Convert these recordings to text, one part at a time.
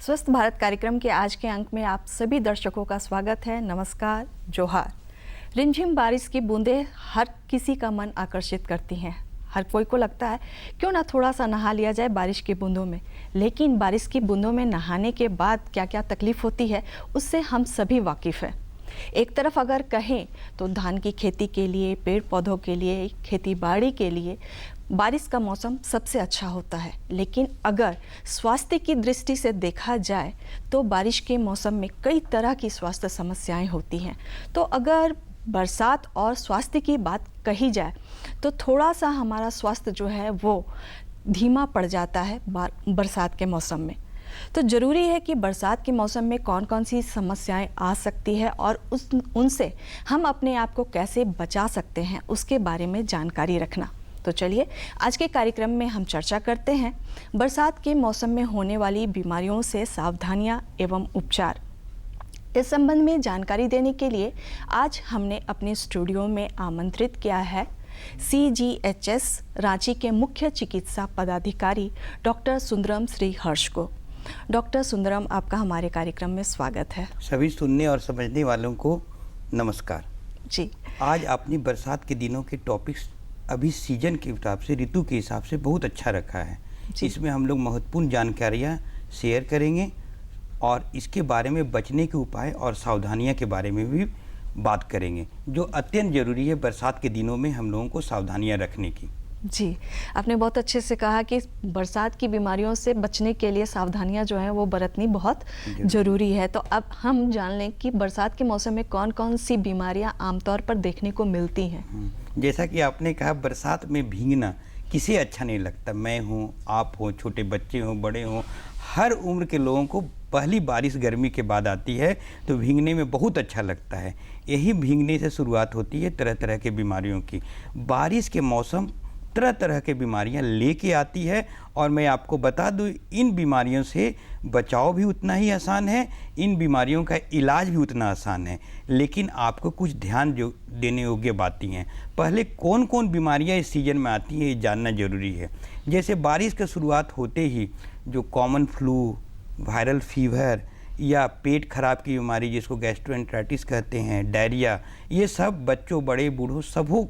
स्वस्थ भारत कार्यक्रम के आज के अंक में आप सभी दर्शकों का स्वागत है। नमस्कार, जोहार। रिमझिम बारिश की बूंदें हर किसी का मन आकर्षित करती हैं। हर कोई को लगता है क्यों ना थोड़ा सा नहा लिया जाए बारिश की बूंदों में। लेकिन बारिश की बूंदों में नहाने के बाद क्या क्या तकलीफ होती है उससे हम सभी वाकिफ़ हैं। एक तरफ अगर कहें तो धान की खेती के लिए, पेड़ पौधों के लिए, खेती बाड़ी के लिए बारिश का मौसम सबसे अच्छा होता है। लेकिन अगर स्वास्थ्य की दृष्टि से देखा जाए तो बारिश के मौसम में कई तरह की स्वास्थ्य समस्याएं होती हैं। तो अगर बरसात और स्वास्थ्य की बात कही जाए तो थोड़ा सा हमारा स्वास्थ्य जो है वो धीमा पड़ जाता है बरसात के मौसम में। तो ज़रूरी है कि बरसात के मौसम में कौन कौन सी समस्याएं आ सकती है और उनसे हम अपने आप को कैसे बचा सकते हैं उसके बारे में जानकारी रखना। तो चलिए आज के कार्यक्रम में हम चर्चा करते हैं बरसात के मौसम में होने वाली बीमारियों से सावधानियां एवं उपचार। इस संबंध में जानकारी देने के लिए आज हमने अपने स्टूडियो में आमंत्रित किया है CGHS रांची के मुख्य चिकित्सा पदाधिकारी डॉक्टर सुंदरम श्री हर्ष को। डॉक्टर सुंदरम, आपका हमारे कार्यक्रम में स्वागत है। सभी सुनने और समझने वालों को नमस्कार जी। आज आपने बरसात के दिनों के टॉपिक्स अभी सीजन के हिसाब से, ऋतु के हिसाब से बहुत अच्छा रखा है। इसमें हम लोग महत्वपूर्ण जानकारियाँ शेयर करेंगे और इसके बारे में बचने के उपाय और सावधानियाँ के बारे में भी बात करेंगे, जो अत्यंत ज़रूरी है बरसात के दिनों में हम लोगों को सावधानियाँ रखने की। जी, आपने बहुत अच्छे से कहा कि बरसात की बीमारियों से बचने के लिए सावधानियां जो हैं वो बरतनी बहुत ज़रूरी है। तो अब हम जान लें कि बरसात के मौसम में कौन कौन सी बीमारियां आमतौर पर देखने को मिलती हैं। जैसा कि आपने कहा, बरसात में भीगना किसे अच्छा नहीं लगता। मैं हूँ, आप हो, छोटे बच्चे हों, बड़े हों, हर उम्र के लोगों को पहली बारिश गर्मी के बाद आती है तो भीगने में बहुत अच्छा लगता है। यही भीगने से शुरुआत होती है तरह तरह के बीमारियों की। बारिश के मौसम तरह तरह के बीमारियां लेके आती है और मैं आपको बता दूं, इन बीमारियों से बचाव भी उतना ही आसान है, इन बीमारियों का इलाज भी उतना आसान है। लेकिन आपको कुछ ध्यान जो देने योग्य बातें हैं। पहले कौन कौन बीमारियां इस सीजन में आती हैं ये जानना ज़रूरी है। जैसे बारिश की शुरुआत होते ही जो कॉमन फ्लू, वायरल फीवर या पेट खराब की बीमारी जिसको गैस्ट्रोएंटेराइटिस कहते हैं, डायरिया, ये सब बच्चों, बड़े, बूढ़ों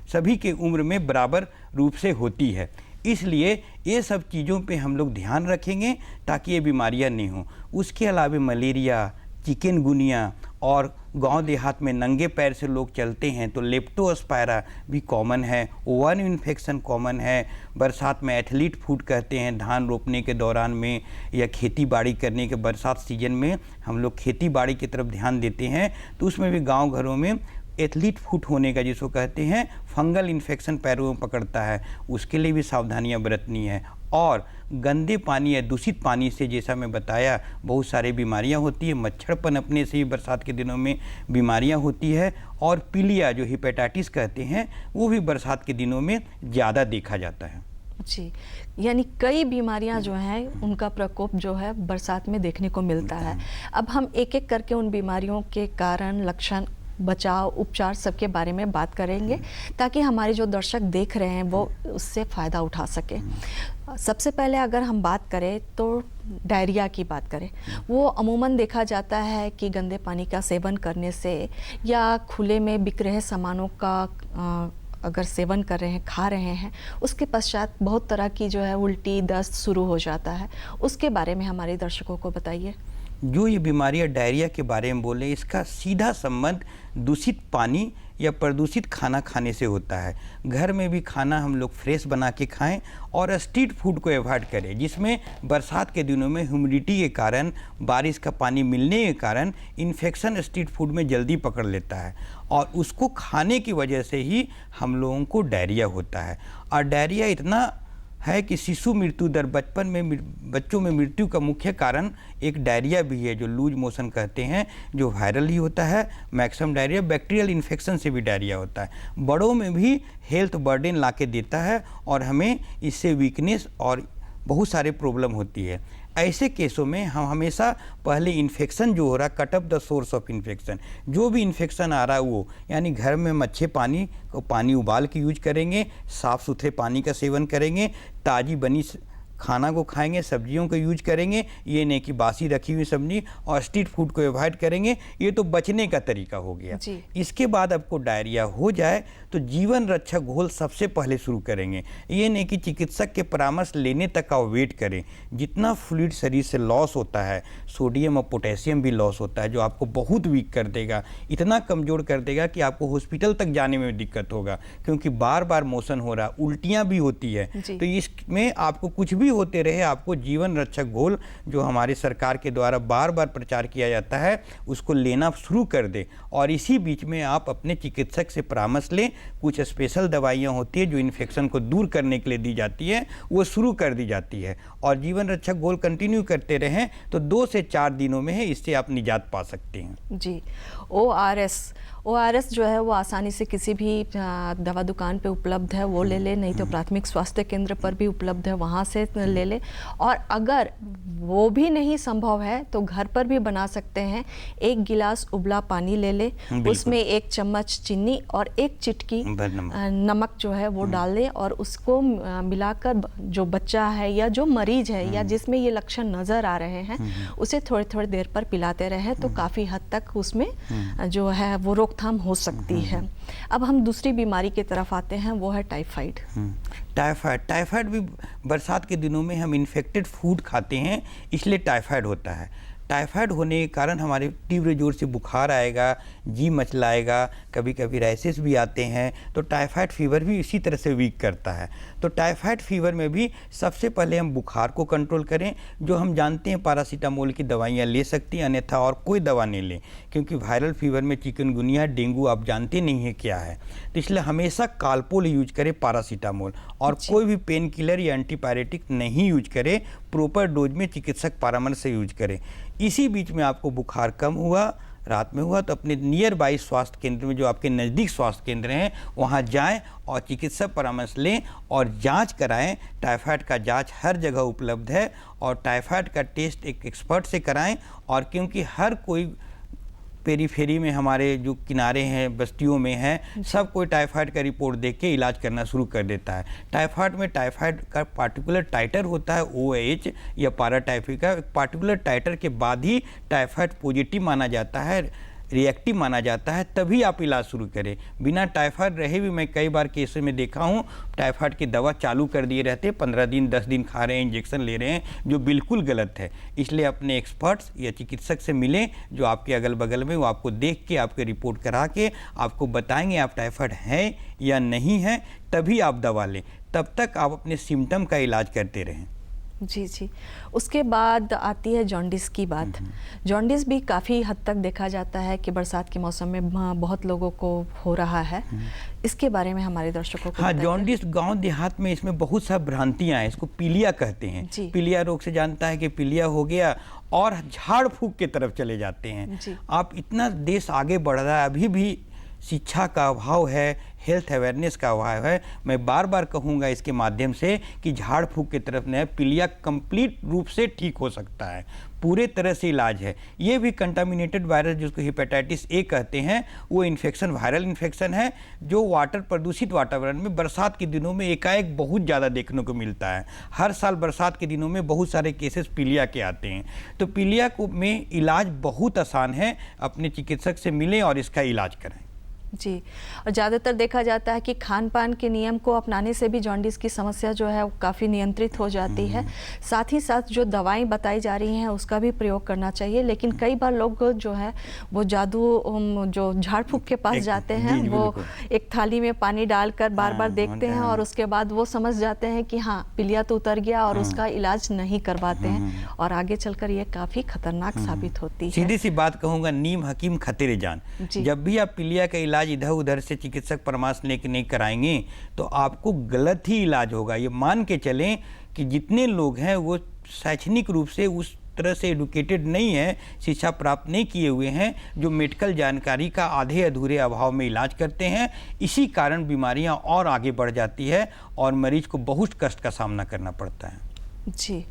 सभी के उम्र में बराबर रूप से होती है। इसलिए ये सब चीज़ों पे हम लोग ध्यान रखेंगे ताकि ये बीमारियां नहीं हों। उसके अलावा मलेरिया, चिकनगुनिया और गांव देहात में नंगे पैर से लोग चलते हैं तो लेप्टोस्पायरा भी कॉमन है, ओवन इन्फेक्शन कॉमन है। बरसात में एथलीट फूड कहते हैं, धान रोपने के दौरान में या खेती बाड़ी करने के बरसात सीजन में हम लोग खेती बाड़ी की तरफ ध्यान देते हैं तो उसमें भी गाँव घरों में एथलीट फुट होने का जिसको कहते हैं फंगल इन्फेक्शन पैरों में पकड़ता है, उसके लिए भी सावधानियां बरतनी है। और गंदे पानी या दूषित पानी से, जैसा मैं बताया, बहुत सारी बीमारियां होती है। मच्छर पनपने से ही बरसात के दिनों में बीमारियां होती है। और पीलिया जो हेपेटाइटिस कहते हैं वो भी बरसात के दिनों में ज़्यादा देखा जाता है। जी, यानी कई बीमारियां जो हैं उनका प्रकोप जो है बरसात में देखने को मिलता है। अब हम एक एक करके उन बीमारियों के कारण, लक्षण, बचाव, उपचार सबके बारे में बात करेंगे ताकि हमारे जो दर्शक देख रहे हैं वो उससे फ़ायदा उठा सके। सबसे पहले अगर हम बात करें तो डायरिया की बात करें, वो अमूमन देखा जाता है कि गंदे पानी का सेवन करने से या खुले में बिक रहे सामानों का अगर सेवन कर रहे हैं, खा रहे हैं, उसके पश्चात बहुत तरह की जो है उल्टी, दस्त शुरू हो जाता है। उसके बारे में हमारे दर्शकों को बताइए। जो ये बीमारियां डायरिया के बारे में बोले, इसका सीधा संबंध दूषित पानी या प्रदूषित खाना खाने से होता है। घर में भी खाना हम लोग फ्रेश बना के खाएं और स्ट्रीट फूड को अवॉइड करें, जिसमें बरसात के दिनों में ह्यूमिडिटी के कारण, बारिश का पानी मिलने के कारण इन्फेक्शन स्ट्रीट फूड में जल्दी पकड़ लेता है और उसको खाने की वजह से ही हम लोगों को डायरिया होता है। और डायरिया इतना है कि शिशु मृत्यु दर, बचपन में बच्चों में मृत्यु का मुख्य कारण एक डायरिया भी है जो लूज मोशन कहते हैं, जो वायरल ही होता है। मैक्सिमम डायरिया बैक्टीरियल इन्फेक्शन से भी डायरिया होता है। बड़ों में भी हेल्थ बर्डन ला के देता है और हमें इससे वीकनेस और बहुत सारे प्रॉब्लम होती है। ऐसे केसों में हम हमेशा पहले इन्फेक्शन जो हो रहा है, cut up the source of infection. जो भी इन्फेक्शन आ रहा है वो, यानी घर में अच्छे पानी को पानी उबाल के यूज करेंगे, साफ़ सुथरे पानी का सेवन करेंगे, ताज़ी बनी खाना को खाएंगे, सब्जियों का यूज करेंगे, ये नहीं कि बासी रखी हुई सब्जी, और स्ट्रीट फूड को अवॉइड करेंगे। ये तो बचने का तरीका हो गया। इसके बाद आपको डायरिया हो जाए तो जीवन रक्षक घोल सबसे पहले शुरू करेंगे। ये नहीं कि चिकित्सक के परामर्श लेने तक का वेट करें। जितना फ्लूइड शरीर से लॉस होता है, सोडियम और पोटेशियम भी लॉस होता है, जो आपको बहुत वीक कर देगा, इतना कमज़ोर कर देगा कि आपको हॉस्पिटल तक जाने में दिक्कत होगा, क्योंकि बार बार मोशन हो रहा, उल्टियाँ भी होती है। तो इसमें आपको कुछ भी होते रहे, आपको जीवन रक्षक घोल जो हमारे सरकार के द्वारा बार बार प्रचार किया जाता है, उसको लेना शुरू कर दे। और इसी बीच में आप अपने चिकित्सक से परामर्श लें। कुछ स्पेशल दवाइयाँ होती है जो इन्फेक्शन को दूर करने के लिए दी जाती है, वो शुरू कर दी जाती है। और जीवन रक्षक घोल कंटिन्यू करते रहें तो 2 से 4 दिनों में है इससे आप निजात पा सकते हैं। जी, ORS जो है वो आसानी से किसी भी दवा दुकान पे उपलब्ध है, वो ले ले, नहीं तो प्राथमिक स्वास्थ्य केंद्र पर भी उपलब्ध है, वहाँ से ले ले। और अगर वो भी नहीं संभव है तो घर पर भी बना सकते हैं। 1 गिलास उबला पानी ले ले, उसमें 1 चम्मच चीनी और 1 चिटकी नमक जो है वो डाल दें, और उसको मिलाकर जो बच्चा है या जो मरीज है या जिसमें ये लक्षण नज़र आ रहे हैं, उसे थोड़ी थोड़ी देर पर पिलाते रहे तो काफ़ी हद तक उसमें जो है वो रोकथाम हो सकती है। अब हम दूसरी बीमारी की तरफ आते हैं, वो है टाइफाइड। टाइफाइड भी बरसात के दिनों में हम इन्फेक्टेड फूड खाते हैं, इसलिए टाइफाइड होता है। टाइफाइड होने के कारण हमारे तीव्र जोर से बुखार आएगा, जी मचलाएगा, कभी कभी रैसेस भी आते हैं। तो टाइफाइड फीवर भी इसी तरह से वीक करता है। तो टाइफाइड फीवर में भी सबसे पहले हम बुखार को कंट्रोल करें। जो हम जानते हैं पैरासीटामोल की दवाइयाँ ले सकती हैं, अन्यथा और कोई दवा नहीं लें, क्योंकि वायरल फीवर में चिकनगुनिया, डेंगू आप जानते नहीं हैं क्या है। तो इसलिए हमेशा कालपोल यूज करें, पैरासीटामोल, और कोई भी पेन किलर या एंटीपायरेटिक नहीं यूज करें। प्रॉपर डोज में चिकित्सक परामर्श से यूज करें। इसी बीच में आपको बुखार कम हुआ, रात में हुआ, तो अपने नियर बाई स्वास्थ्य केंद्र में, जो आपके नज़दीक स्वास्थ्य केंद्र हैं, वहाँ जाएं और चिकित्सक परामर्श लें और जांच कराएं। टाइफाइड का जांच हर जगह उपलब्ध है, और टाइफाइड का टेस्ट एक एक्सपर्ट से कराएं। और क्योंकि हर कोई पेरीफेरी में, हमारे जो किनारे हैं, बस्तियों में हैं, सब कोई टाइफाइड का रिपोर्ट देख के इलाज करना शुरू कर देता है। टाइफाइड में टाइफाइड का पार्टिकुलर टाइटर होता है, OH या पाराटाइफिक का। एक पार्टिकुलर टाइटर के बाद ही टाइफाइड पॉजिटिव माना जाता है, रिएक्टिव माना जाता है, तभी आप इलाज शुरू करें। बिना टाइफाइड रहे भी मैं कई बार केसेस में देखा हूँ, टाइफाइड की दवा चालू कर दिए रहते, 15 दिन 10 दिन खा रहे हैं, इंजेक्शन ले रहे हैं, जो बिल्कुल गलत है। इसलिए अपने एक्सपर्ट्स या चिकित्सक से मिलें जो आपके अगल बगल में, वो आपको देख के, आपके रिपोर्ट करा के आपको बताएंगे आप टाइफाइड हैं या नहीं है, तभी आप दवा लें। तब तक आप अपने सिम्टम का इलाज करते रहें। जी। उसके बाद आती है जॉन्डिस की बात। जॉन्डिस भी काफ़ी हद तक देखा जाता है कि बरसात के मौसम में बहुत लोगों को हो रहा है। इसके बारे में हमारे दर्शकों को जॉन्डिस गांव देहात में इसमें बहुत सा भ्रांतियां हैं। इसको पीलिया कहते हैं। पीलिया रोग से जानता है कि पीलिया हो गया और झाड़ फूक की तरफ चले जाते हैं। आप इतना देश आगे बढ़ रहा है, अभी भी शिक्षा का अभाव है, हेल्थ अवेयरनेस का अभाव है। मैं बार बार कहूँगा इसके माध्यम से कि झाड़ फूक की तरफ न, पीलिया कंप्लीट रूप से ठीक हो सकता है, पूरे तरह से इलाज है। ये भी कंटामिनेटेड वायरस, जिसको हेपेटाइटिस ए कहते हैं, वो इन्फेक्शन वायरल इन्फेक्शन है जो प्रदूषित वातावरण में बरसात के दिनों में एकाएक बहुत ज़्यादा देखने को मिलता है। हर साल बरसात के दिनों में बहुत सारे केसेस पीलिया के आते हैं। तो पीलिया को में इलाज बहुत आसान है, अपने चिकित्सक से मिलें और इसका इलाज करें। जी, और ज़्यादातर देखा जाता है कि खान पान के नियम को अपनाने से भी जॉन्डिस की समस्या जो है काफ़ी नियंत्रित हो जाती है। साथ ही साथ जो दवाएं बताई जा रही हैं उसका भी प्रयोग करना चाहिए। लेकिन कई बार लोग जो है वो जादू, जो झाड़ फूक के पास जाते हैं, वो एक थाली में पानी डालकर बार बार देखते हैं और उसके बाद वो समझ जाते हैं कि हाँ पीलिया तो उतर गया, और उसका इलाज नहीं करवाते हैं, और आगे चलकर ये काफ़ी खतरनाक साबित होती है। सीधी सी बात कहूँगा, नीम हकीम खतेरे जान। जब भी आप पीलिया का इलाज इधर उधर से चिकित्सक परामर्श लेके नहीं कराएंगे तो आपको गलत ही इलाज होगा। ये मान के चलें कि जितने लोग हैं वो शैक्षणिक रूप से उस तरह से एडुकेटेड नहीं है, शिक्षा प्राप्त नहीं किए हुए हैं, जो मेडिकल जानकारी का आधे अधूरे अभाव में इलाज करते हैं। इसी कारण बीमारियां और आगे बढ़ जाती है और मरीज को बहुत कष्ट का सामना करना पड़ता है। जी,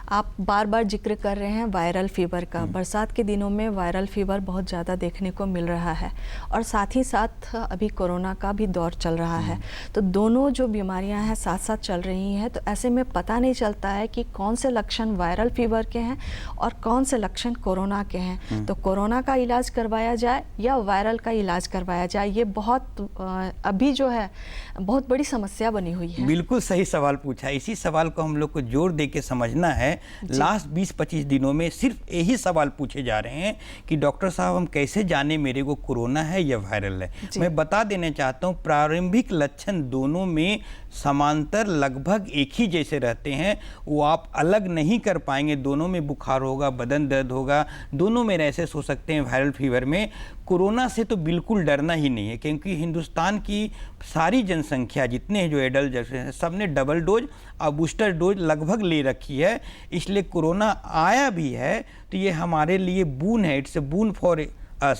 आप बार बार जिक्र कर रहे हैं वायरल फीवर का। बरसात के दिनों में वायरल फीवर बहुत ज़्यादा देखने को मिल रहा है और साथ ही साथ अभी कोरोना का भी दौर चल रहा है। तो दोनों जो बीमारियां हैं साथ साथ चल रही हैं, तो ऐसे में पता नहीं चलता है कि कौन से लक्षण वायरल फीवर के हैं और कौन से लक्षण कोरोना के हैं। तो कोरोना का इलाज करवाया जाए या वायरल का इलाज करवाया जाए, ये बहुत अभी जो है बहुत बड़ी समस्या बनी हुई है। बिल्कुल सही सवाल पूछा। इसी सवाल को हम लोग को जोर दे के समझना है। लास्ट 20-25 दिनों में सिर्फ यही सवाल पूछे जा रहे हैं कि डॉक्टर साहब हम कैसे जाने मेरे को कोरोना है या वायरल है। मैं बता देना चाहता हूँ, प्रारंभिक लक्षण दोनों में समांतर लगभग एक ही जैसे रहते हैं, वो आप अलग नहीं कर पाएंगे। दोनों में बुखार होगा, बदन दर्द होगा, दोनों में रैशेस हो सकते हैं। वायरल फीवर में कोरोना से तो बिल्कुल डरना ही नहीं है, क्योंकि हिंदुस्तान की सारी जनसंख्या जितने जो एडल्ट जैसे हैं सबने डबल डोज और बूस्टर डोज लगभग ले रखी है। इसलिए कोरोना आया भी है तो ये हमारे लिए बून है, इट्स ए बून फॉर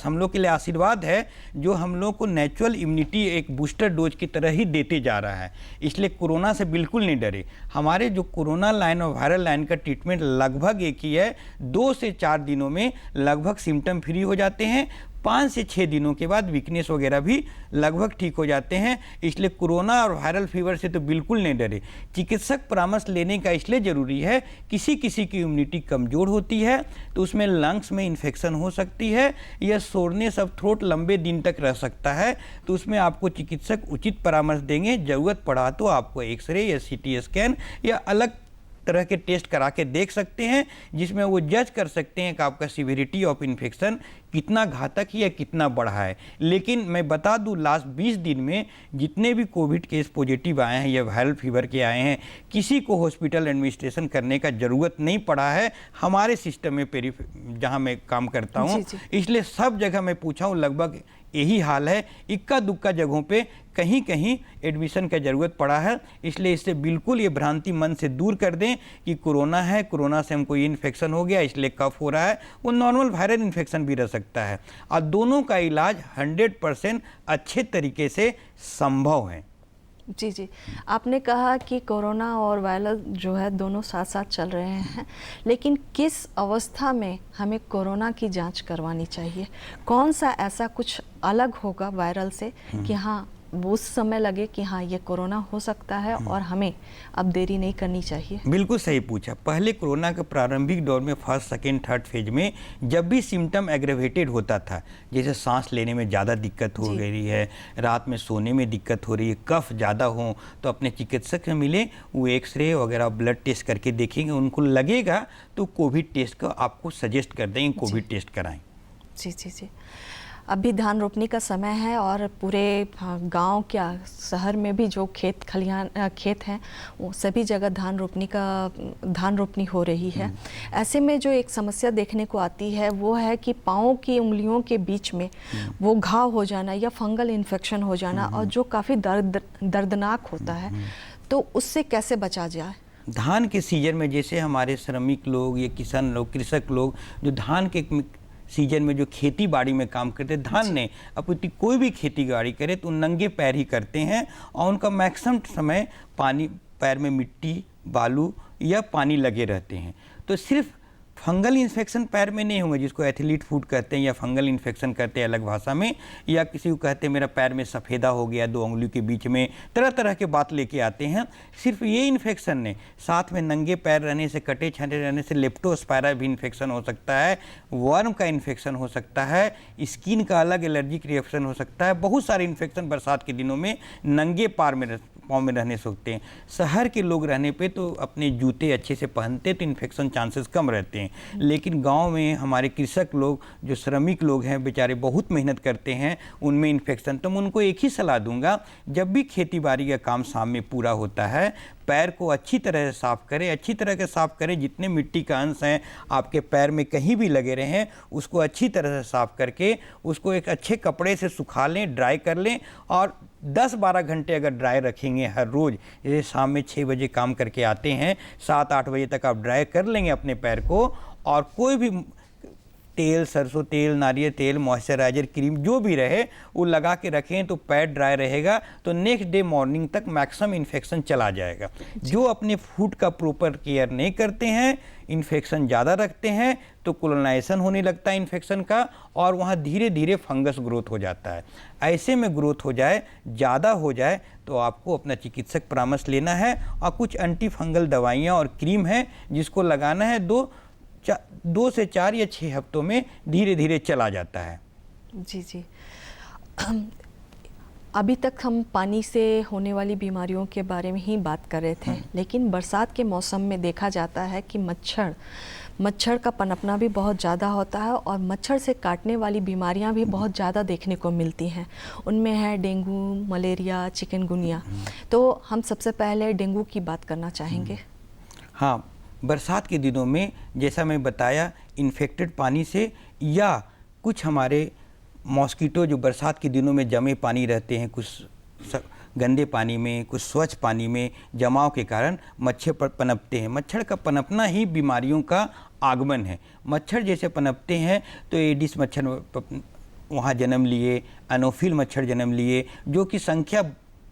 हम लोग के लिए आशीर्वाद है, जो हम लोग को नेचुरल इम्यूनिटी एक बूस्टर डोज की तरह ही देते जा रहा है। इसलिए कोरोना से बिल्कुल नहीं डरे। हमारे जो कोरोना लाइन और वायरल लाइन का ट्रीटमेंट लगभग एक ही है। 2 से 4 दिनों में लगभग सिम्टम फ्री हो जाते हैं। 5 से 6 दिनों के बाद वीकनेस वगैरह भी लगभग ठीक हो जाते हैं। इसलिए कोरोना और वायरल फीवर से तो बिल्कुल नहीं डरे। चिकित्सक परामर्श लेने का इसलिए ज़रूरी है, किसी किसी की इम्यूनिटी कमज़ोर होती है तो उसमें लंग्स में इन्फेक्शन हो सकती है या सोरनेस ऑफ थ्रोट लंबे दिन तक रह सकता है, तो उसमें आपको चिकित्सक उचित परामर्श देंगे। ज़रूरत पड़ा तो आपको एक्सरे या CT स्कैन या अलग तरह के टेस्ट करा के देख सकते हैं, जिसमें वो जज कर सकते हैं कि आपका सीवियरिटी ऑफ इन्फेक्शन कितना घातक है या कितना बढ़ा है। लेकिन मैं बता दूं, लास्ट 20 दिन में जितने भी कोविड केस पॉजिटिव आए हैं या वायरल फीवर के आए हैं, किसी को हॉस्पिटल एडमिनिस्ट्रेशन करने का ज़रूरत नहीं पड़ा है हमारे सिस्टम में, जहां मैं काम करता हूं। इसलिए सब जगह मैं पूछा हूं, लगभग यही हाल है। इक्का दुक्का जगहों पे कहीं कहीं एडमिशन का ज़रूरत पड़ा है। इसलिए इससे बिल्कुल ये भ्रांति मन से दूर कर दें कि कोरोना है, कोरोना से हमको ये इन्फेक्शन हो गया इसलिए कफ हो रहा है। वो नॉर्मल वायरल इन्फेक्शन भी रह सकता है और दोनों का इलाज 100% अच्छे तरीके से संभव है। जी जी, आपने कहा कि कोरोना और वायरल जो है दोनों साथ साथ चल रहे हैं, लेकिन किस अवस्था में हमें कोरोना की जांच करवानी चाहिए? कौन सा ऐसा कुछ अलग होगा वायरल से कि हाँ वो उस समय लगे कि हाँ ये कोरोना हो सकता है और हमें अब देरी नहीं करनी चाहिए? बिल्कुल सही पूछा। पहले कोरोना के प्रारंभिक दौर में फर्स्ट, सेकेंड, थर्ड फेज में जब भी सिम्टम एग्रेवेटेड होता था, जैसे सांस लेने में ज़्यादा दिक्कत हो रही है, रात में सोने में दिक्कत हो रही है, कफ ज़्यादा हो, तो अपने चिकित्सक से मिले, वो एक्सरे वगैरह ब्लड टेस्ट करके देखेंगे। उनको लगेगा तो कोविड टेस्ट का आपको सजेस्ट कर देंगे, कोविड टेस्ट कराएं। जी जी जी, अभी धान रोपनी का समय है और पूरे गांव क्या शहर में भी जो खेत हैं वो सभी जगह धान रोपनी हो रही है। ऐसे में जो एक समस्या देखने को आती है वो है कि पाँव की उंगलियों के बीच में वो घाव हो जाना या फंगल इन्फेक्शन हो जाना, और जो काफ़ी दर्दनाक होता है। तो उससे कैसे बचा जाए? धान के सीजन में जैसे हमारे श्रमिक लोग या किसान लोग, कृषक लोग जो धान के सीजन में जो खेती बाड़ी में काम करते हैं, धान ने अपनी कोई भी खेती बाड़ी करे तो नंगे पैर ही करते हैं और उनका मैक्सिमम समय पानी, पैर में मिट्टी, बालू या पानी लगे रहते हैं। तो सिर्फ फंगल इन्फेक्शन पैर में नहीं होंगे, जिसको एथलीट फूट कहते हैं या फंगल इन्फेक्शन कहते हैं अलग भाषा में, या किसी को कहते हैं मेरा पैर में सफ़ेदा हो गया 2 उंगलियों के बीच में, तरह तरह के बात लेके आते हैं। सिर्फ ये इन्फेक्शन ने, साथ में नंगे पैर रहने से, कटे छाटे रहने से लेप्टोस्पायरा भी इन्फेक्शन हो सकता है, वर्म का इन्फेक्शन हो सकता है, स्किन का अलग एलर्जिक रिएक्शन हो सकता है। बहुत सारे इन्फेक्शन बरसात के दिनों में नंगे पाँव में रहने से होते हैं। शहर के लोग रहने पे तो अपने जूते अच्छे से पहनते तो इन्फेक्शन चांसेस कम रहते हैं, लेकिन गांव में हमारे कृषक लोग जो श्रमिक लोग हैं बेचारे बहुत मेहनत करते हैं, उनमें इन्फेक्शन। तो मैं उनको एक ही सलाह दूंगा, जब भी खेती बाड़ी का काम शाम में पूरा होता है, पैर को अच्छी तरह से साफ़ करें, अच्छी तरह से साफ़ करें। जितने मिट्टी का अंश हैं आपके पैर में कहीं भी लगे रहें, उसको अच्छी तरह से साफ़ करके उसको एक अच्छे कपड़े से सुखा लें, ड्राई कर लें, और 10-12 घंटे अगर ड्राई रखेंगे हर रोज़, जैसे शाम में 6 बजे काम करके आते हैं, 7-8 बजे तक आप ड्राई कर लेंगे अपने पैर को, और कोई भी तेल, सरसों तेल, नारियल तेल, मॉइस्चराइजर, क्रीम जो भी रहे वो लगा के रखें तो पैर ड्राई रहेगा, तो नेक्स्ट डे मॉर्निंग तक मैक्सिमम इन्फेक्शन चला जाएगा। जो अपने फूड का प्रॉपर केयर नहीं करते हैं, इन्फेक्शन ज़्यादा रखते हैं, तो कोलोनाइजेशन होने लगता है इन्फेक्शन का, और वहाँ धीरे धीरे फंगस ग्रोथ हो जाता है। ऐसे में ग्रोथ हो जाए, ज़्यादा हो जाए, तो आपको अपना चिकित्सक परामर्श लेना है, और कुछ एंटी फंगल दवाइयाँ और क्रीम है जिसको लगाना है। 2 से 4 या 6 हफ्तों में धीरे धीरे चला जाता है। जी जी। अभी तक हम पानी से होने वाली बीमारियों के बारे में ही बात कर रहे थे, लेकिन बरसात के मौसम में देखा जाता है कि मच्छर का पनपना भी बहुत ज़्यादा होता है, और मच्छर से काटने वाली बीमारियां भी बहुत ज़्यादा देखने को मिलती हैं। उनमें है डेंगू, मलेरिया, चिकनगुनिया। तो हम सबसे पहले डेंगू की बात करना चाहेंगे। हाँ, बरसात के दिनों में जैसा मैं बताया, इन्फेक्टेड पानी से या कुछ हमारे मॉस्किटो जो बरसात के दिनों में जमे पानी रहते हैं, कुछ गंदे पानी में, कुछ स्वच्छ पानी में जमाव के कारण मच्छर पनपते हैं। मच्छर का पनपना ही बीमारियों का आगमन है। मच्छर जैसे पनपते हैं तो एडिस मच्छर वहाँ जन्म लिए, एनोफिल मच्छर जन्म लिए, जो कि संख्या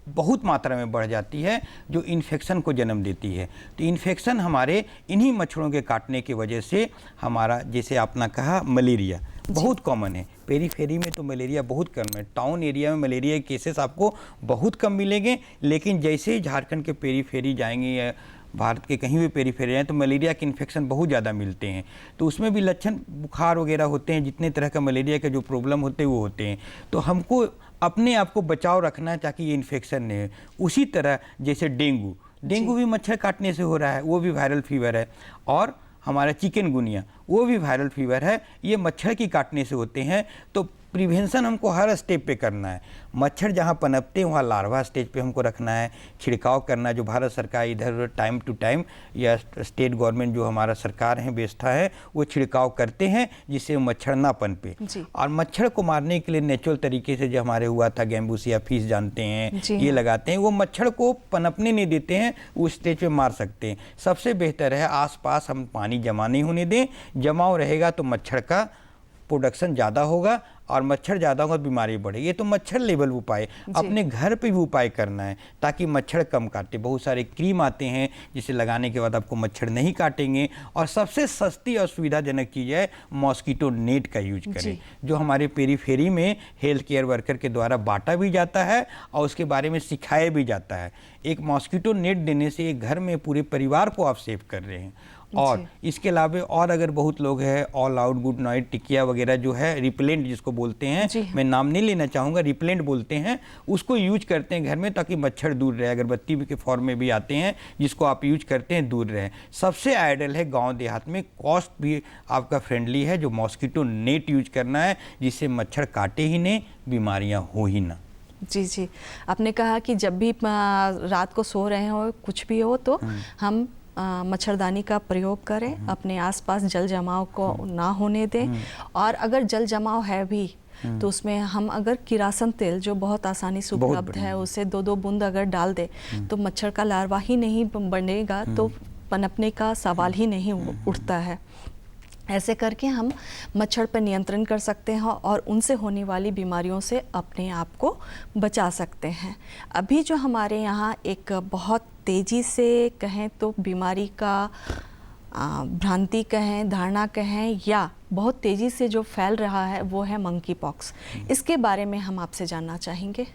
बहुत मात्रा में बढ़ जाती है, जो इन्फेक्शन को जन्म देती है। तो इन्फेक्शन हमारे इन्हीं मच्छरों के काटने की वजह से हमारा, जैसे आपने कहा, मलेरिया बहुत कॉमन है। पेरीफेरी में तो मलेरिया बहुत कम है। टाउन एरिया में मलेरिया के केसेस आपको बहुत कम मिलेंगे, लेकिन जैसे ही झारखंड के पेरीफेरी जाएंगे या भारत के कहीं भी पेरीफेरी जाएँ तो मलेरिया के इन्फेक्शन बहुत ज़्यादा मिलते हैं। तो उसमें भी लक्षण बुखार वगैरह होते हैं, जितने तरह का मलेरिया के जो प्रॉब्लम होते हैं वो होते हैं। तो हमको अपने आप को बचाव रखना है ताकि ये इन्फेक्शन नहीं है। उसी तरह जैसे डेंगू भी मच्छर काटने से हो रहा है, वो भी वायरल फीवर है। और हमारा चिकनगुनिया वो भी वायरल फीवर है, ये मच्छर की काटने से होते हैं। तो प्रिवेंशन हमको हर स्टेप पे करना है। मच्छर जहाँ पनपते हैं वहाँ लार्वा स्टेज पे हमको रखना है, छिड़काव करना है। जो भारत सरकार इधर टाइम टू टाइम या स्टेट गवर्नमेंट जो हमारा सरकार है, व्यवस्था है, वो छिड़काव करते हैं जिससे मच्छर ना पनपे। और मच्छर को मारने के लिए नेचुरल तरीके से जो हमारे हुआ था, गैम्बूसिया फीस जानते हैं, ये लगाते हैं, वो मच्छर को पनपने नहीं देते हैं, वो स्टेज पे मार सकते हैं। सबसे बेहतर है आसपास हम पानी जमा नहीं होने दें। जमाव रहेगा तो मच्छर का प्रोडक्शन ज़्यादा होगा, और मच्छर ज़्यादा होगा तो बीमारी बढ़ेगी। ये तो मच्छर लेवल उपाय, अपने घर पे भी उपाय करना है ताकि मच्छर कम काटे। बहुत सारे क्रीम आते हैं जिसे लगाने के बाद आपको मच्छर नहीं काटेंगे। और सबसे सस्ती और सुविधाजनक चीज़ है मॉस्किटो नेट का यूज करें, जो हमारे पेरीफेरी में हेल्थ केयर वर्कर के द्वारा बांटा भी जाता है और उसके बारे में सिखाया भी जाता है। एक मॉस्किटो नेट देने से एक घर में पूरे परिवार को आप सेव कर रहे हैं। और इसके अलावा और अगर बहुत लोग हैं, ऑल आउट, गुड नाइट, टिकिया वगैरह जो है, रिपेलेंट जिसको बोलते हैं, मैं नाम नहीं लेना चाहूँगा, रिपेलेंट बोलते हैं, उसको यूज करते हैं घर में ताकि मच्छर दूर रहे। अगरबत्ती के फॉर्म में भी आते हैं जिसको आप यूज करते हैं, दूर रहे। सबसे आइडियल है गांव देहात में, कॉस्ट भी आपका फ्रेंडली है, जो मॉस्किटो नेट यूज करना है जिससे मच्छर काटे ही नहीं, बीमारियाँ हो ही ना। जी जी, आपने कहा कि जब भी रात को सो रहे हो, कुछ भी हो, तो हम मच्छरदानी का प्रयोग करें, अपने आसपास जल जमाव को ना होने दें। और अगर जल जमाव है भी तो उसमें हम अगर किरासन तेल, जो बहुत आसानी से उपलब्ध है, उसे 2-2 बूंद अगर डाल दें तो मच्छर का लार्वा ही नहीं बनेगा, तो पनपने का सवाल ही नहीं उठता है। ऐसे करके हम मच्छर पर नियंत्रण कर सकते हैं और उनसे होने वाली बीमारियों से अपने आप को बचा सकते हैं। अभी जो हमारे यहाँ एक बहुत तेज़ी से कहें तो बीमारी का भ्रांति कहें, धारणा कहें, या बहुत तेज़ी से जो फैल रहा है वो है मंकी पॉक्स। इसके बारे में हम आपसे जानना चाहेंगे।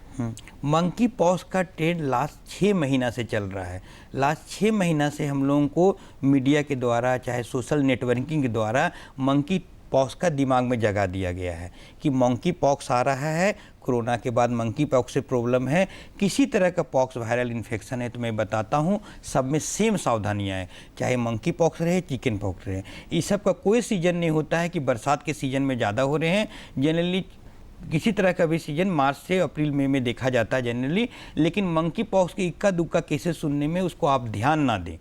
मंकी पॉक्स का ट्रेंड लास्ट 6 महीना से चल रहा है। लास्ट 6 महीना से हम लोगों को मीडिया के द्वारा, चाहे सोशल नेटवर्किंग के द्वारा मंकी पॉक्स का दिमाग में जगा दिया गया है कि मंकी पॉक्स आ रहा है। कोरोना के बाद मंकी पॉक्स से प्रॉब्लम है। किसी तरह का पॉक्स वायरल इन्फेक्शन है तो मैं बताता हूँ, सब में सेम सावधानियाँ हैं, चाहे मंकी पॉक्स रहे, चिकन पॉक्स रहे। इस सब का कोई सीजन नहीं होता है कि बरसात के सीजन में ज़्यादा हो रहे हैं। जनरली किसी तरह का भी सीजन मार्च से अप्रैल मई में देखा जाता है जनरली। लेकिन मंकी पॉक्स के इक्का दुक्का केसेस सुनने में उसको आप ध्यान ना दें,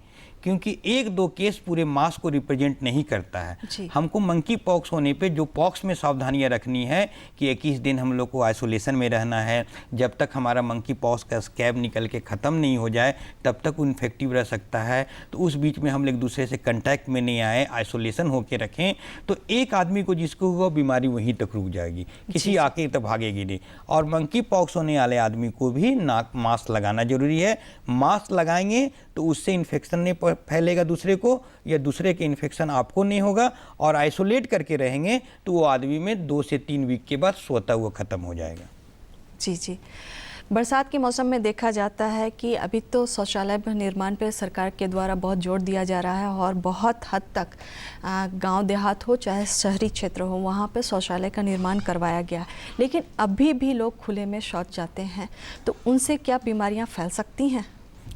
क्योंकि 1-2 केस पूरे मास को रिप्रेजेंट नहीं करता है। हमको मंकी पॉक्स होने पे जो पॉक्स में सावधानियां रखनी है कि 21 दिन हम लोग को आइसोलेशन में रहना है। जब तक हमारा मंकी पॉक्स का स्कैब निकल के ख़त्म नहीं हो जाए तब तक वो इन्फेक्टिव रह सकता है। तो उस बीच में हम लोग एक दूसरे से कंटैक्ट में नहीं आए, आइसोलेशन होके रखें, तो एक आदमी को जिसको हुआ बीमारी वहीं तक रुक जाएगी, किसी आके तो भागेगी नहीं। और मंकी पॉक्स होने वाले आदमी को भी नाक मास्क लगाना जरूरी है। मास्क लगाएंगे तो उससे इन्फेक्शन नहीं फैलेगा दूसरे को, या दूसरे के इन्फेक्शन आपको नहीं होगा। और आइसोलेट करके रहेंगे तो वो आदमी में 2 से 3 वीक के बाद स्वतः वो ख़त्म हो जाएगा। जी जी। बरसात के मौसम में देखा जाता है कि अभी तो शौचालय निर्माण पर सरकार के द्वारा बहुत जोर दिया जा रहा है और बहुत हद तक गांव देहात हो चाहे शहरी क्षेत्र हो वहाँ पे शौचालय का निर्माण करवाया गया है, लेकिन अभी भी लोग खुले में शौच जाते हैं, तो उनसे क्या बीमारियाँ फैल सकती हैं?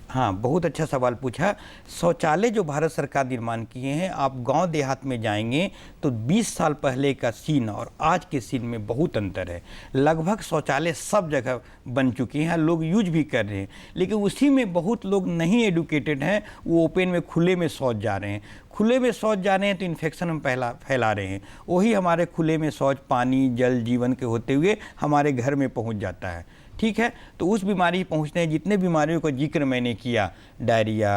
हाँ, बहुत अच्छा सवाल पूछा। शौचालय जो भारत सरकार निर्माण किए हैं, आप गांव देहात में जाएंगे तो 20 साल पहले का सीन और आज के सीन में बहुत अंतर है। लगभग शौचालय सब जगह बन चुके हैं, लोग यूज भी कर रहे हैं, लेकिन उसी में बहुत लोग नहीं एडुकेटेड हैं, वो ओपन में खुले में शौच जा रहे हैं। खुले में शौच जा रहे हैं तो इन्फेक्शन हम फैला रहे हैं। वही हमारे खुले में शौच पानी जल जीवन के होते हुए हमारे घर में पहुंच जाता है। ठीक है, तो उस बीमारी पहुंचने जितने बीमारियों का जिक्र मैंने किया, diarrhoea,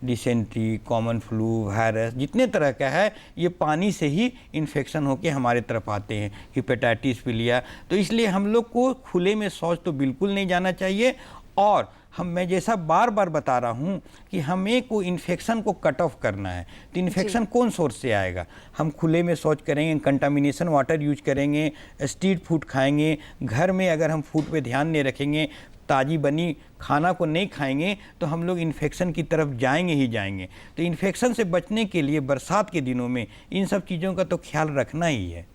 dysentery, common flu, virus, जितने तरह का है, ये पानी से ही इन्फेक्शन होके हमारे तरफ आते हैं। हेपेटाइटिस पीलिया, तो इसलिए हम लोग को खुले में शौच तो बिल्कुल नहीं जाना चाहिए। और मैं जैसा बार बार बता रहा हूँ कि हमें को इन्फेक्शन को कट ऑफ करना है। तो इन्फेक्शन कौन सोर्स से आएगा? हम खुले में शौच करेंगे, कंटामिनेशन वाटर यूज करेंगे, स्ट्रीट फूड खाएंगे, घर में अगर हम फूड पे ध्यान नहीं रखेंगे, ताज़ी बनी खाना को नहीं खाएंगे, तो हम लोग इन्फेक्शन की तरफ जाएंगे ही जाएंगे। तो इन्फेक्शन से बचने के लिए बरसात के दिनों में इन सब चीज़ों का तो ख्याल रखना ही है।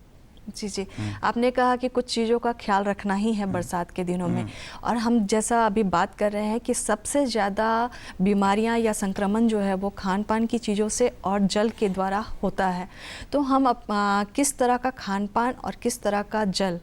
जी जी, आपने कहा कि कुछ चीज़ों का ख्याल रखना ही है बरसात के दिनों में, और हम जैसा अभी बात कर रहे हैं कि सबसे ज़्यादा बीमारियां या संक्रमण जो है वो खान पान की चीज़ों से और जल के द्वारा होता है। तो हम किस तरह का खान पान और किस तरह का जल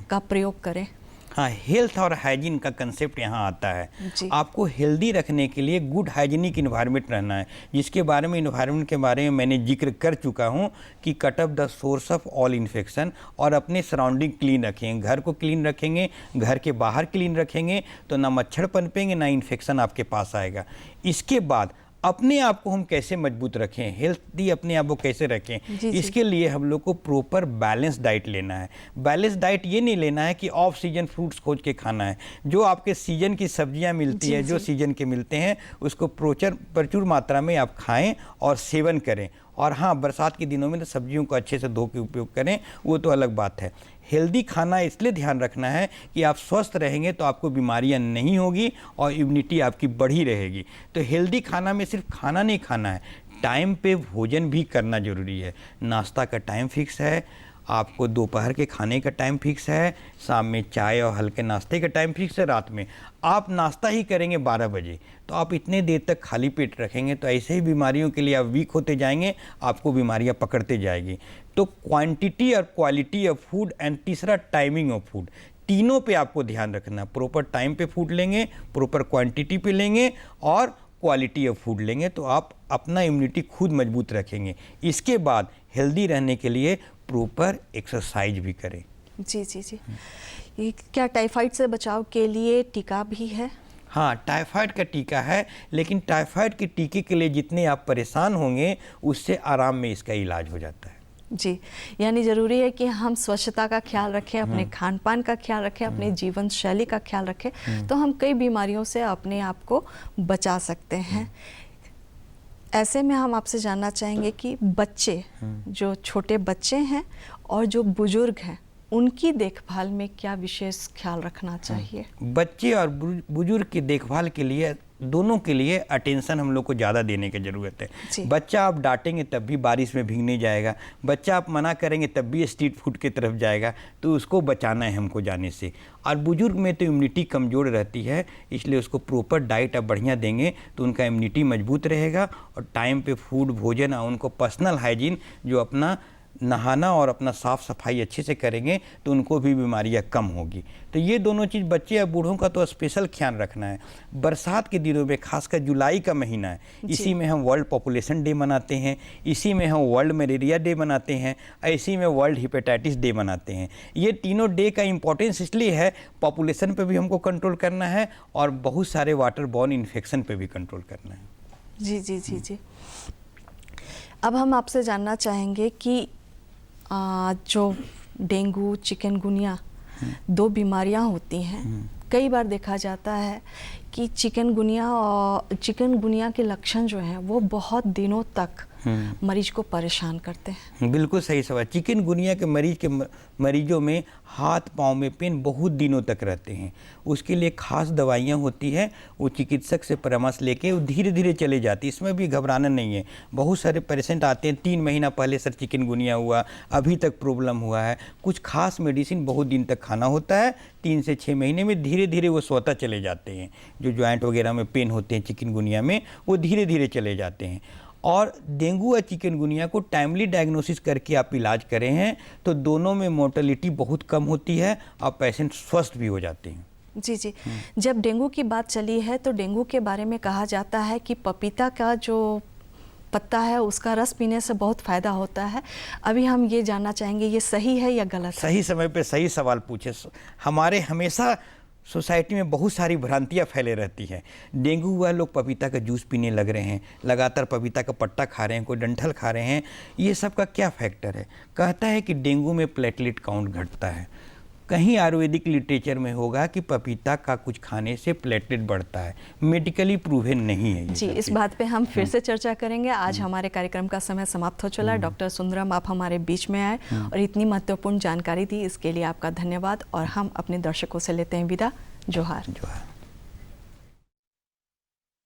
का प्रयोग करें? हाँ, हेल्थ और हाइजीन का कंसेप्ट यहाँ आता है। आपको हेल्दी रखने के लिए गुड हाइजीनिक इन्वायरमेंट रहना है, जिसके बारे में इन्वायरमेंट के बारे में मैंने जिक्र कर चुका हूँ कि cut off the source of all infection. और अपने सराउंडिंग क्लीन रखेंगे, घर को क्लीन रखेंगे, घर के बाहर क्लीन रखेंगे, तो ना मच्छर पनपेंगे ना इन्फेक्शन आपके पास आएगा। इसके बाद अपने आप को हम कैसे मजबूत रखें, हेल्थी अपने आप को कैसे रखें, इसके लिए हम लोग को प्रॉपर बैलेंस डाइट लेना है। बैलेंस डाइट ये नहीं लेना है कि ऑफ सीजन फ्रूट्स खोज के खाना है। जो आपके सीजन की सब्जियां मिलती है, जो सीजन के मिलते हैं, उसको प्रचुर मात्रा में आप खाएं और सेवन करें। और हाँ, बरसात के दिनों में तो सब्जियों को अच्छे से धो के उपयोग करें, वो तो अलग बात है। हेल्दी खाना इसलिए ध्यान रखना है कि आप स्वस्थ रहेंगे तो आपको बीमारियां नहीं होगी और इम्यूनिटी आपकी बढ़ी रहेगी। तो हेल्दी खाना में सिर्फ खाना नहीं खाना है, टाइम पे भोजन भी करना जरूरी है। नाश्ता का टाइम फिक्स है, आपको दोपहर के खाने का टाइम फिक्स है, शाम में चाय और हल्के नाश्ते का टाइम फिक्स है, रात में आप नाश्ता ही करेंगे 12 बजे, तो आप इतने देर तक खाली पेट रखेंगे तो ऐसे ही बीमारियों के लिए आप वीक होते जाएंगे, आपको बीमारियां पकड़ते जाएगी। तो क्वांटिटी और क्वालिटी ऑफ फूड एंड तीसरा टाइमिंग ऑफ फूड, तीनों पे आपको ध्यान रखना। प्रॉपर टाइम पे फूड लेंगे, प्रॉपर क्वांटिटी पे लेंगे और क्वालिटी ऑफ फूड लेंगे, तो आप अपना इम्यूनिटी खुद मजबूत रखेंगे। इसके बाद हेल्दी रहने के लिए प्रॉपर एक्सरसाइज भी करें। जी जी जी, ये क्या टाइफाइड से बचाव के लिए टीका भी है? हाँ, टाइफाइड का टीका है, लेकिन टाइफाइड के टीके के लिए जितने आप परेशान होंगे उससे आराम में इसका इलाज हो जाता है। जी, यानी ज़रूरी है कि हम स्वच्छता का ख्याल रखें, अपने खान पान का ख्याल रखें, अपने जीवन शैली का ख्याल रखें, तो हम कई बीमारियों से अपने आप को बचा सकते हैं। ऐसे में हम आपसे जानना चाहेंगे कि बच्चे, जो छोटे बच्चे हैं और जो बुजुर्ग हैं, उनकी देखभाल में क्या विशेष ख्याल रखना चाहिए? बच्चे और बुजुर्ग की देखभाल के लिए, दोनों के लिए अटेंशन हम लोग को ज़्यादा देने की ज़रूरत है। बच्चा आप डांटेंगे तब भी बारिश में भीगने जाएगा, बच्चा आप मना करेंगे तब भी स्ट्रीट फूड की तरफ जाएगा, तो उसको बचाना है हमको जाने से। और बुजुर्ग में तो इम्यूनिटी कमज़ोर रहती है, इसलिए उसको प्रॉपर डाइट आप बढ़िया देंगे तो उनका इम्यूनिटी मजबूत रहेगा। और टाइम पे फूड, भोजन और उनको पर्सनल हाइजीन जो अपना नहाना और अपना साफ़ सफाई अच्छे से करेंगे तो उनको भी बीमारियां कम होगी। तो ये दोनों चीज़ बच्चे या बूढ़ों का तो स्पेशल ख्याल रखना है। बरसात के दिनों में खासकर जुलाई का महीना है, इसी में हम वर्ल्ड पॉपुलेशन डे मनाते हैं, इसी में हम वर्ल्ड मलेरिया डे मनाते हैं, इसी में वर्ल्ड हेपेटाइटिस डे मनाते हैं। ये तीनों डे का इम्पोर्टेंस इसलिए है, पॉपुलेशन पे भी हमको कंट्रोल करना है और बहुत सारे वाटर बॉर्न इन्फेक्शन पे भी कंट्रोल करना है। जी जी जी जी। अब हम आपसे जानना चाहेंगे कि जो डेंगू चिकनगुनिया दो बीमारियां होती हैं, कई बार देखा जाता है कि चिकनगुनिया के लक्षण जो हैं वो बहुत दिनों तक मरीज को परेशान करते हैं। बिल्कुल सही सवाल। चिकनगुनिया के मरीजों में हाथ पाँव में पेन बहुत दिनों तक रहते हैं। उसके लिए खास दवाइयाँ होती हैं, वो चिकित्सक से परामर्श लेके वो धीरे धीरे चले जाती है। इसमें भी घबराना नहीं है। बहुत सारे पेशेंट आते हैं 3 महीना पहले सर चिकनगुनिया हुआ, अभी तक प्रॉब्लम हुआ है। कुछ खास मेडिसिन बहुत दिन तक खाना होता है, 3 से 6 महीने में धीरे धीरे वो स्वतः चले जाते हैं। जो जॉइंट वगैरह में पेन होते हैं चिकनगुनिया में, वो धीरे धीरे चले जाते हैं। और डेंगू और चिकनगुनिया को टाइमली डायग्नोसिस करके आप इलाज करें हैं तो दोनों में मोर्टेलिटी बहुत कम होती है और पेशेंट स्वस्थ भी हो जाते हैं। जी जी। जब डेंगू की बात चली है तो डेंगू के बारे में कहा जाता है कि पपीता का जो पत्ता है उसका रस पीने से बहुत फ़ायदा होता है। अभी हम ये जानना चाहेंगे ये सही है या गलत है? सही समय पे सही सवाल पूछे। हमारे हमेशा सोसाइटी में बहुत सारी भ्रांतियाँ फैले रहती हैं। डेंगू हुआ, लोग पपीता का जूस पीने लग रहे हैं, लगातार पपीता का पट्टा खा रहे हैं, कोई डंठल खा रहे हैं। ये सब का क्या फैक्टर है? कहता है कि डेंगू में प्लेटलेट काउंट घटता है। कहीं आयुर्वेदिक लिटरेचर में होगा कि पपीता का कुछ खाने से प्लेटलेट बढ़ता है, मेडिकली प्रूवन नहीं है। जी, इस बात पे हम फिर से चर्चा करेंगे। आज हमारे कार्यक्रम का समय समाप्त हो चला। डॉक्टर सुंदरम, आप हमारे बीच में आए और इतनी महत्वपूर्ण जानकारी दी, इसके लिए आपका धन्यवाद। और हम अपने दर्शकों से लेते हैं विदा। जोहार।